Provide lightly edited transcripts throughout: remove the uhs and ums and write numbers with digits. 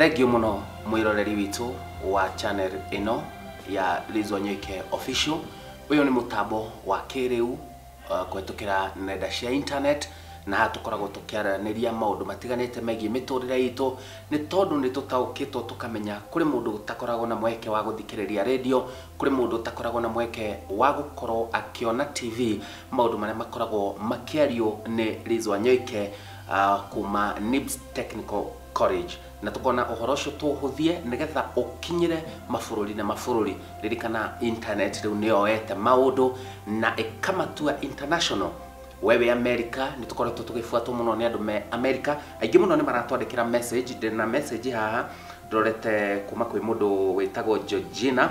Thengio muno mwiroreri witu wa channel ino ya Liz Wanyoike Official. Uyu ni mutambo wa kiriu kwetukira nenda cia internet na hatukoragwo tukiaraniria maundu matiganite megie miturire itu ni tondu ni tutaukitwo tukamenya kuri mundu utakoragwo na mweke wa guthikiriria radio, kuri mundu utakoragwo na mweke wa gukorwo akiona TV, maundu maria makoragwo makiario ni Liz Wanyoike kuma Nibs Technical College, na tukona uhoro ucio tuhuthie nigetha ukinyire mafururi na mafururi. Ririkana internet riu niyoete maundu na ikamatua international. Wewe America ni tukoretwo tugifuatwo muno ni andu me America, aingi muno ni maratwandikira message. Ndina message haha ndorete kuma kwi mundu witagwo Georgina,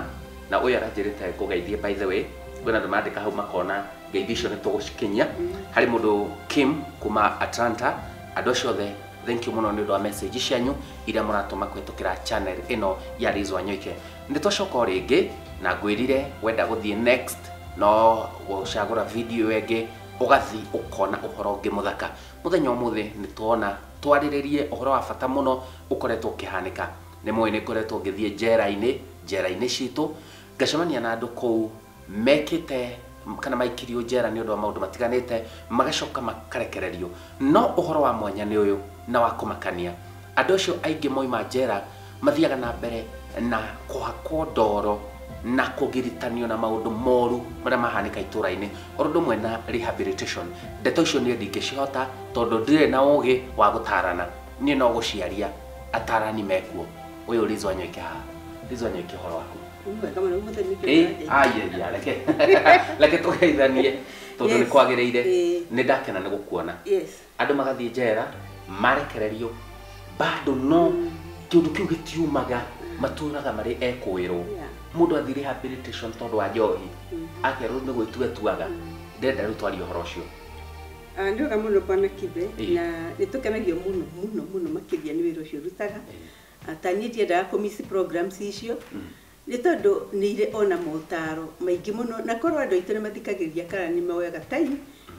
na uyu aranjirite kugeithie. By the way, kwina andu mandika hau makona geithisho ni tugucikinyia. Hari mundu Kim kuma Atlanta. Andu acio othe thank you muno ni ndo message cianyu ira muratuma kwetukira channel ino ya Liz Wanyoike. Nditwacoka ringi na ngwirire wenda guthie next no gucagura video enge ugathi ukona uhoro ungi muthaka. Muthenya umuthi ni tuona twariririe uhoro wa bata muno ukoretwo ukihanika. Ni mwe ni koretwo ngithie njera-ini citu ngacemania na andu kou mekite kana maikirio njera ni undu wa maundu matiganite magacoka makarekererio. No uhoro wa mwanya ni uyu na wa kumakania. Andu acio aingi moima njera mathiaga na mbere na kuhakwo ndoro na kugiritanio na maundu moru maria mahanika itura-ini orundu mwe na rehabilitation. Ndeto icio ni ndingicihota tondu ndire na ugi wa gutarana, ni no guciaria atarani mekuo. Uyu Liz Wanyoike ha Liz Wanyoike horo waku leke tugeithanie tondu ni kwagiriire. Ni ndakena ni gukuona andu magathie njera marekererio bado no kiundu kiu gitiumaga maturaga mari ekwirwo mundu athi rehabilitation tondu wa njohi akerwo ni gwituatuaga. Ndenda riu twari uhoro ucio ndio muno pana kibe na nitukenagio muno makiria ni wira ucio rutaga atanitie nda komisi programs icio ni tondu ni ire ona motaro maingi muno na korwo andu aitu ni mathikagiriria kana ni maoyaga time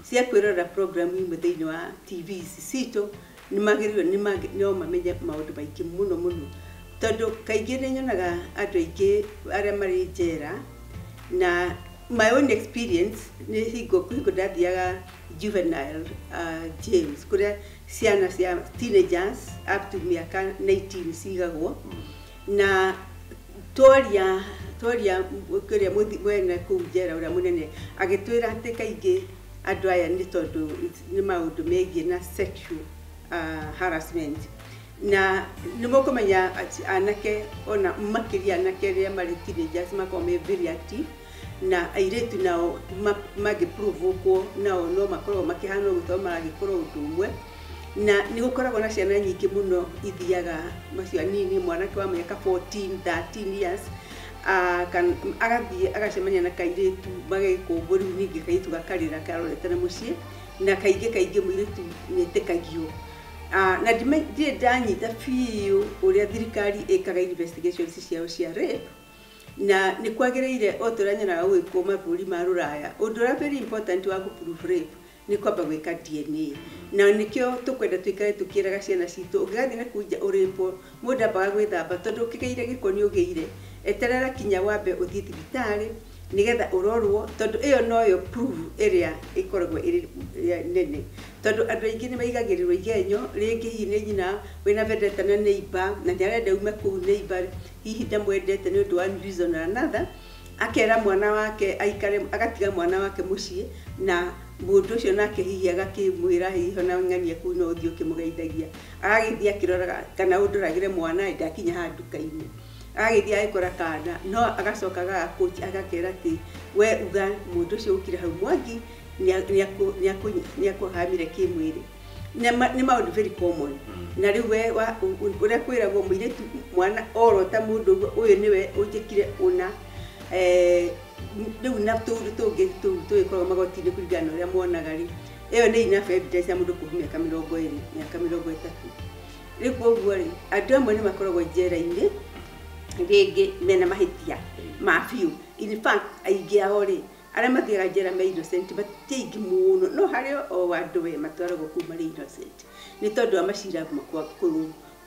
cia kwirora program imwe thiini wa TV citu ni magirio ni mamenye maundu maingi muno tondu kaingi ni nyonaga andu aingi aria mari njera na my own experience ni hingo ndathiaga juvenile James kuria ciana cia teenagers up to miaka 19 cigagwo na toria kuria mwena ku njera uria munene agitwira ati kaingi andu aya ni tondu ni maundu megie na sexual harassment na nimukumenya anake ona makiria anake ria mari teenagers makome very active na airetu nao magiprovoke nao no makorwo makihana guthoma magikorwo udumwe na ni gukoragwo na ciana nyingi muno ithiaga macio nini mwanake wa miaka 14 13 years agathie agacemania na kairetu magikumburi ningi kaitu gakarira karorete na mucie na kaingi muiretu nitekagio na ndire ndanyita fiu uria thirikari ikaga investigations ciao cia rape na ni kwagereire otoranyana gwikwo maburi ma ruraya. Undu wa very important wa prove rape ni kwamba gwika DNA na nikio tukwenda twikare tukiraga ciana citu ungathi na kunja uripo mundu ambaga gwithamba tondu kigeire gikoni ugeire eterera kinya wambe uthie thibitari nigetha urorwo tondu iyo noyo prove area ikoragwo iri nene tondu andu aingi ni maigagirirwo igenyo ringi hi ni nyina wina vendeta na neighbor na ndarenda uma ku neighbor hihi ndamwendete ni undu wa reason or another akera mwana wake aikare agatiga mwana wake mucie na mundu ucio nake hihi agakimwira hihi ona ng'ania ku no uthio kimugeithagia agithia kiroraga kana unduragire mwana ndakinya handuka-ini agithia ikora kana no agacokaga coach agakera ati we uga mundu ucio ukire hau mwangi ni akuhamire kimwiri ni maundu very common na riu we uria kwiragwo muiretu mwana orota mundu uyu niwe ujikire una riu na tungi tuikorwo magoti-ini kuringana uria mwonaga ri iyo ni enough evidence ya mundu kuhumia miaka 20 miaka 30 riu koguo ri andu amwe ni makoragwo njera-ini ringi mena mahitia mafiu. In fact aingi ao ri aria mathiaga njera me innocent batiingi muno no hario o andu we matwaragwo kuma ri innocent ni tondu wa macira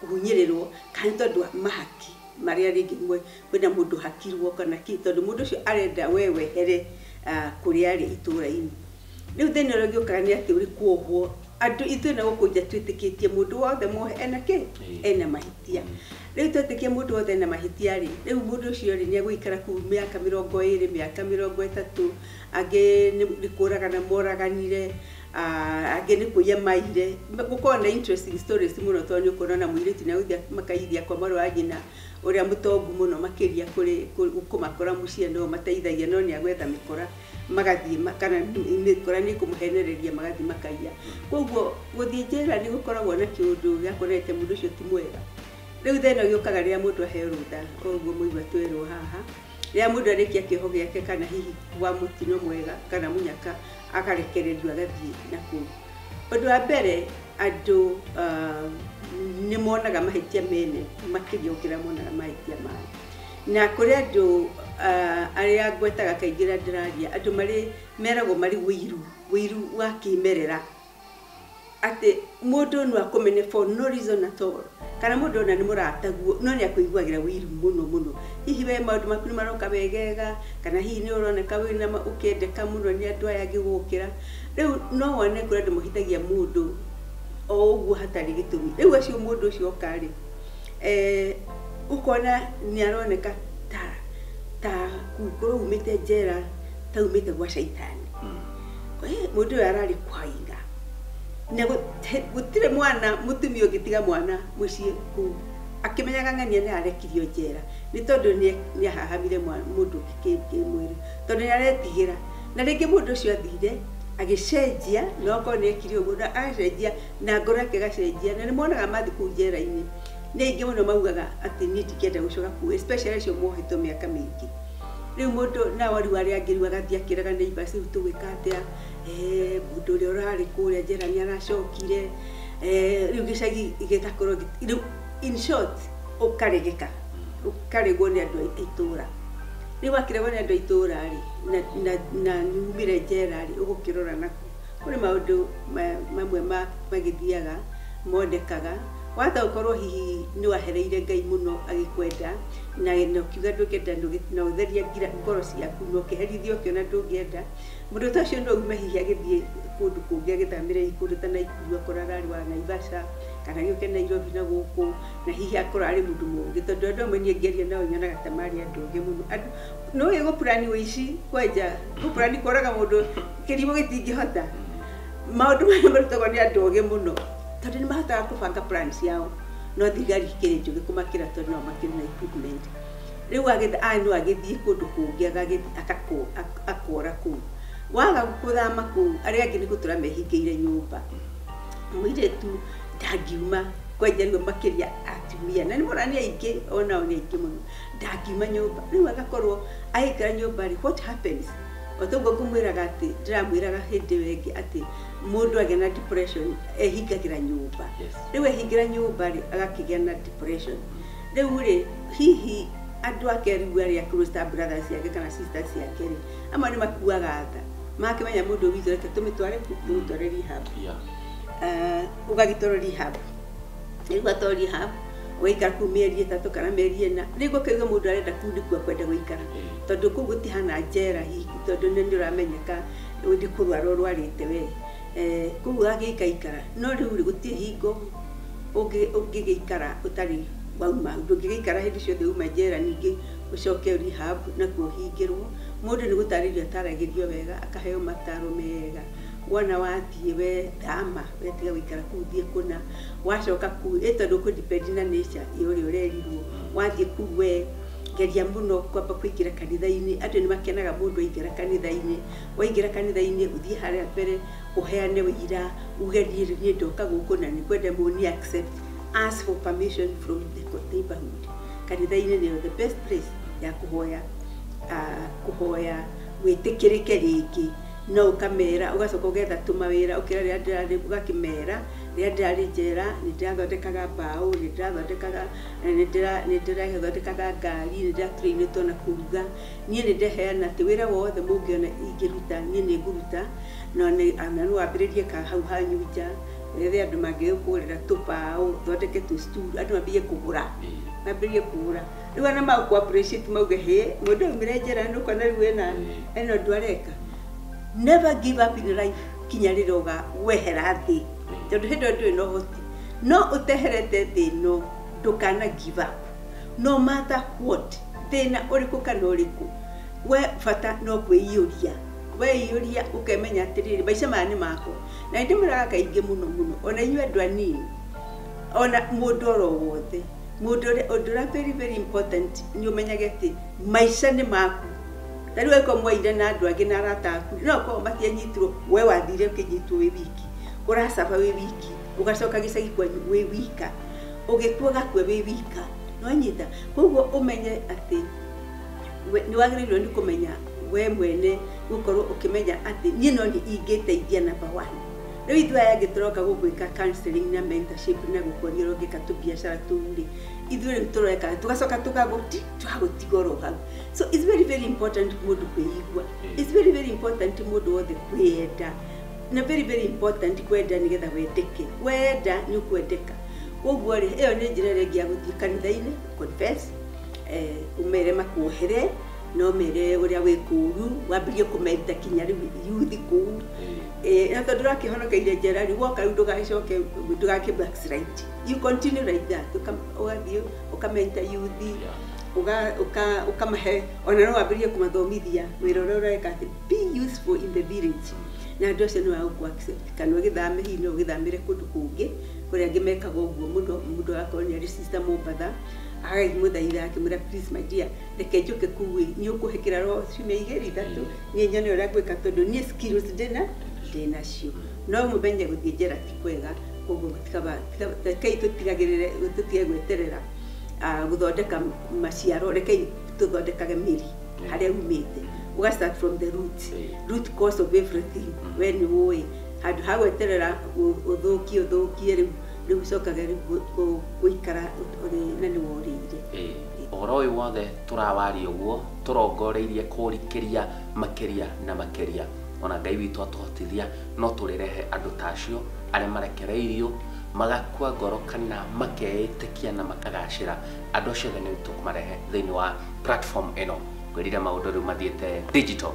kuhunyĩrĩrwo kana tondu mahaki maria ringi mwe kwina mundu hakirwo kana ki tondu mundu ucio arenda wewe here kuri ari itũra-inĩ riu thĩna ũrĩa ũgĩũkaga nĩ atĩ uri kuohwo andu ithuĩ na gũkũnja twĩtĩkĩtie mundu wothe muohe ena mahĩtia riu twĩtĩkie mundu wothe ena mahĩtia ri riu mundu ucio ri nĩ egũikara kuu mĩaka 20 mĩaka 30 angĩ nĩ kũragana moraganire angĩ nĩ kũiya maire gũkorwo na interesting stories mũno tondũ nĩ ũkuona na mũirĩtu nĩ agũthiĩ makaithia kwa marũ wa nyina ũrĩa mũtongu mũno makĩria kũmakora mũciĩ no mateithagia no nĩ agwetha mĩkora magathiĩ kana mĩkora nĩ kũmũhenereria magathiĩ makaiya koguo gũthiĩ njera nĩ gũkoragwo na kĩũndũ gĩa kuonete mũndũ ũcio ti mwega rĩu thĩna gĩũkaga rĩrĩa mũndũ aheo rũtha koguo mũigua twĩrwo haha rĩrĩa mũndũ arĩkia kĩoho gĩake kana hihi wa mũtino mwega kana mũnyaka akarekererio agathiĩ nakũu ũndũ wa mbere andũ nĩ monaga mahĩtia mene makĩria gũkĩra monaga mahĩtia mao na kũrĩ andũ arĩa ngwetaga kaingĩ na ndĩraria andũ meragwo marĩ wĩiru wa kĩmerera atĩ mũndũ no akũmene for no reason at all kana mũndũ ona nĩ mũrataguo no nĩ akũiguagĩra wĩiru mũno hihi we maũndũ maku nĩ maroka wegega kana hihi nĩ ũroneka wĩna ũkĩendeka mũno nĩ andũ aya angĩgũkĩra rĩu no wone kũrĩ andũ mahĩtagia mũndũ o ũguo hatarĩ gĩtũmi rĩu acio mũndũ ũcio okarĩ ũkona nĩ aroneka ta kũrwo umĩte njera ta umĩte gwa caitani mũndũ ũyũ ararĩ kwainga na gũtirĩ mwana mũtumia ũngĩtiga mwana mũciĩ kũu akĩmenyaga ng'ania nĩ arekirio njera nĩ tondũ nĩ ahahamire mũndũ kĩmwĩrĩ tondũ nĩ aretigĩra na rĩngĩ mũndũ ũcio athire agĩcenjia no okorwo nĩ ekirio ũguo na agacenjia na ngoro yake ĩgacenjia na nĩ monaga mathi kũu njera-inĩ nĩ aingĩ mũno maugaga atĩ niĩ ndingĩenda gũcoka kũu especially acio mohetwo mĩaka mĩingĩ rĩu mũndũ na wari warĩa angĩ rĩu agathiĩ akĩraga neighbors rĩu tũgwĩka atĩa mũndũ ũrĩa ũrarĩ kũrĩa njera nĩ aracokire rĩu gĩcagi gĩgakorwo rĩu in short ũkaregeka ũkaregwo nĩ andũ a itũra rĩu wakĩregwo nĩ andũ a itũra rĩ na nyumire njera rĩ ũgũkĩrora naku kũrĩ maũndũ mamwe magĩthiaga mondekaga wata ũkorwo hihi nĩ wahereire Ngai mũno agĩkwenda na ũkiuga ndũngĩenda na ũtheria ngoro ciaku na ũkĩherithio ũkĩona ndũngĩenda mũndũ ta ũcio no ume hihi agĩthiĩ kũndũ kũngĩ agĩthamĩre kũndũ ta Naikuru akorwo ararĩ wa Naivasha kana gĩũke Nairobi na gũkũ na hihi akorwo arĩ mũndũ mũngĩ tondũ andũ amwe niĩ ngĩaria nao nyonaga ta marĩ andũ angĩ mũno no gũpurani ũici kwenja gũpurani kũraga mũndũ kĩrimũ gĩtingĩhota maũndũ marĩa marutagwo nĩ andũ angĩ mũno tondũ nĩ mahotaga kũbanga plans yao no thigari ikĩrĩ njũgĩ kũmakĩra tondũ no makĩrĩ na equipment rĩu no agĩthiĩ kũndũ kũngĩ akora kũu waga gũthama kũu arĩa angĩ nĩ gũtũra mehingĩire nyũmba mũirĩtu ndangiuma kwenja rĩu makĩria atumia na nĩ mũrani aingĩ onao nĩ aingĩ mũno ndangiuma nyũmba rĩu agakorwo agĩikara nyũmba rĩ what happens otoguo ngũmwĩraga atĩ ndĩramwĩraga hĩndĩ wengĩ atĩ mũndũ agĩa na depression ehingagĩra nyũmba rĩu ehingĩra nyũmba rĩ agakĩgĩa na depression rĩu rĩ hihi andũ ake rĩu arĩa closer brothers yake kana sisters yake rĩ amwe nĩ makuaga tha makĩmenya mũndũ witũ reke tũmĩtware rehab ũgagĩtwarwo rehab rĩu atwarwo rehab ũgaikara kũu mĩeri 3 kana mĩeri 4 rĩu ũkauga mũndũ arenda kũu nĩkuo akwenda gũikara tondũ kũu gũtihana njera hihi tondũ nĩ ũramenyeka ũndĩ kũrwara ũrwarĩte we kũu agĩikaikara no rĩu gũtirĩ hingo ũngĩgĩikara ũtarĩ wauma ndũngĩgĩikara hĩndĩ ciothe uma njera ningĩ ũcoke rehab nakuo ũhingĩrwo mũndũ nĩ gũtarĩrio ataragĩrio wega akaheo mataro mega wona wathiĩ we thama wetiga gũikara kũu thiĩ kũna wacoka kũu tondũ ũkũdepend na nature ũrĩa ũrerirwo wathiĩ kũu we geria mũno kwamba kũingĩra kanitha-inĩ andũ nĩ makenaga mũndũ aingĩra kanitha-inĩ waingĩra kanitha-inĩ ũthiĩ harĩa mbere ũheane ũira ugerie niĩ ndoka gũkũ na nĩ kwenda mũni accept ask for permission from the neighborhood kanitha-inĩ nĩ the best place ya kũhoya wĩtĩkĩrĩke rĩngĩ no ũkamera ũgacoka ũgetha tũmawĩra ũkĩra rĩrĩa ndĩrarĩ ũgakĩmera rĩrĩa ndĩrarĩ njera nĩ ndĩrathondekaga mbaũ nĩ ndĩrathondekaga ngari nĩ ndĩratũrĩinĩtwo na kũruga niĩ nĩ ndeheana atĩ wĩra wothe mũngĩona ingĩruta niĩ nĩ ngũruta na no wambĩrĩrie ka hau hanyu nja rĩrĩa andũ mangĩkũrĩra tũbaũ thondeke tũsturu andũ mambie kũgũra mambie kũgũra rĩu ana maku appreciate mauge he mũndũ umire njĩra nĩ ũkona rĩu eno andũ areka never give up in life kinya rĩrĩa wehera thĩ tondũ hĩndĩ ĩyo ndũrĩ na ũhoti no ũteherete thĩ no ndũkana give up no matter what thĩna ũrĩkũ kana ũrĩkũ we bata no kwĩiyũria weiyũria ũkemenya atĩrĩrĩ maica maya nĩ makwa na ndĩmũraga kaingĩ mũno ona inyuĩ andũ anini ona mũndũ oro wothe mũndũ ũndũ very very important nĩ ũmenyage atĩ maica nĩ maku tarĩu eko mwaire na andũ angĩ na arata aku no ko matianyitirwo we wathire ũkĩnyitwo wĩ wiki ũracaba wĩ wiki ũgacoka gĩcagi kwanyu wĩ wika ũgĩkua gakue wĩ wika no nyita koguo ũmenye atĩ nĩ wagĩrĩirwo nĩ kũmenya we mwene gũkorwo ũkĩmenya atĩ niĩ no nĩ ingĩteithia number 1 rĩu ithuĩ aya angĩtũroka gũgwĩka counseling na mentorship na gũkuonia ũrĩa ũngĩka tũbiacara tũu-rĩ ithuĩ rĩu tũroeka tũgacoka tũgagũtiga oro hau so it's very very important mũndũ kwĩigua it's very very important mũndũ wothe kwĩenda na very very important kwenda nĩgetha wendeke wenda nĩ ũkwendeka koguo rĩ ĩyo nĩ njĩra ĩrĩa ĩngĩ ya gũthiĩ kanitha-inĩ confess umere makuohere no mere ũrĩa wĩ kũũru wambĩrĩrie kũmenta kinya rĩu youth kũu na tondũ ũrakĩhonokeire njĩra rĩu woka rĩu ndũgagĩcoke ndũgakĩ backslide you continue like that ũgathiĩ ũkamenta youth ũkamahe ona no wambĩrĩrie kũmathomithia wĩra ũrĩa ũreka atĩ be useful in the village na andũ acio nĩ wagũkũ accept kana ũgĩthame hihi no ũgĩthamĩre kũndũ kũngĩ kũrĩa angĩ mekaga ũguo mũndũ agakorwo nĩ arĩ sister Mombatha agagĩmũthaitha akĩmwĩra please my dear reke njũke kũu nĩ ũkũhĩkĩra ro ciumia 2-3 niĩ nyone ũrĩa ngwĩka tondũ niĩ skills ndĩnacio no mũmenye gũthiĩ njĩra ti kwega koguo rekei tũtige gweterera gũthondeka maciaro rekei tũthondekage mĩri harĩa umĩte uga start from the root cause of everything when you handũ ha gweterera ũthũkie rĩu cokaga gũikara na nĩ worĩire ũhoro ũyũ wothe tũrawaria ũguo tũrongoreirie kũrikĩria makĩria na makĩria ona Ngai witũ atũhotithia no tũrĩrehe andũ tacio arĩa marekereirio magakua ngoro kana makeĩtĩkia na makagacĩra andũ acio nĩ tũkũmarehe thĩinĩ wa platform ĩno kwĩrira maũndũ rĩu mathiĩte digital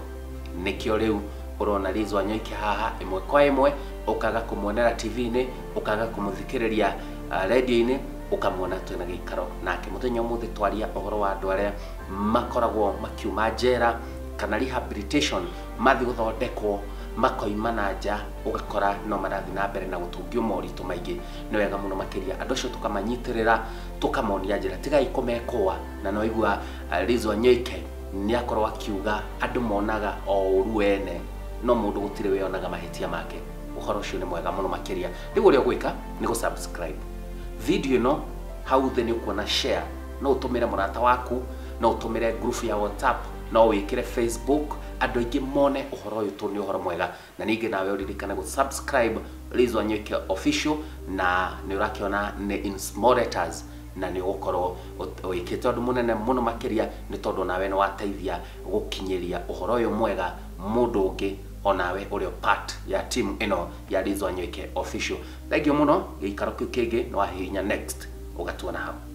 nĩkĩo rĩu ũrona Liz Wanyoike haha ĩmwe kwa ĩmwe ũkaga kũmuonera TV-inĩ ũkaga kũmũthikĩrĩria radio-inĩ ũkamuona twĩna gĩikaro nake mũthenya ũmũthĩ twaria ũhoro wa andũ arĩa makoragwo makiuma njera kana rehabilitation mathi gũthondekwo makoima na nja ũgakora no marathi na mbere na gũtungio moritũ maingĩ nĩ wega mũno makĩria andũ acio tũkamanyitĩrĩra tũkamonia njĩra tigai kũmekũa na no igua Liz Wanyoike nĩ akorwo akiuga andũ monaga o ũru ene no mũndũ gũtirĩ weonaga mahĩtia make ũhoro ũcio nĩ mwega mũno makĩria rĩu ũrĩa ũgwĩka nĩ gũ-subscribe video ĩno hau thĩ nĩ ũkuona share no ũtũmĩre mũrata waku no ũtũmĩre group ya WhatsApp no wĩkĩre Facebook andũ aingĩ mone ũhoro ũyũ tũ nĩ ũhoro mwega na ningĩ nawe ũririkane gũ-subscribe Liz Wanyoike official na nĩ ũrakĩona nĩ in small letters na nĩ ũgũkorwo wĩkĩte ũndũ mũnene mũno makĩria nĩ tondũ nawe nĩ wateithia gũkinyĩria ũhoro ũyũ mwega mũndũ ũngĩ onawe ũrĩ part ya team ĩno ya Liz Wanyoike official. Thank you mũno gĩikaro kĩu kĩngĩ no wahihinya next ũgatuona hau.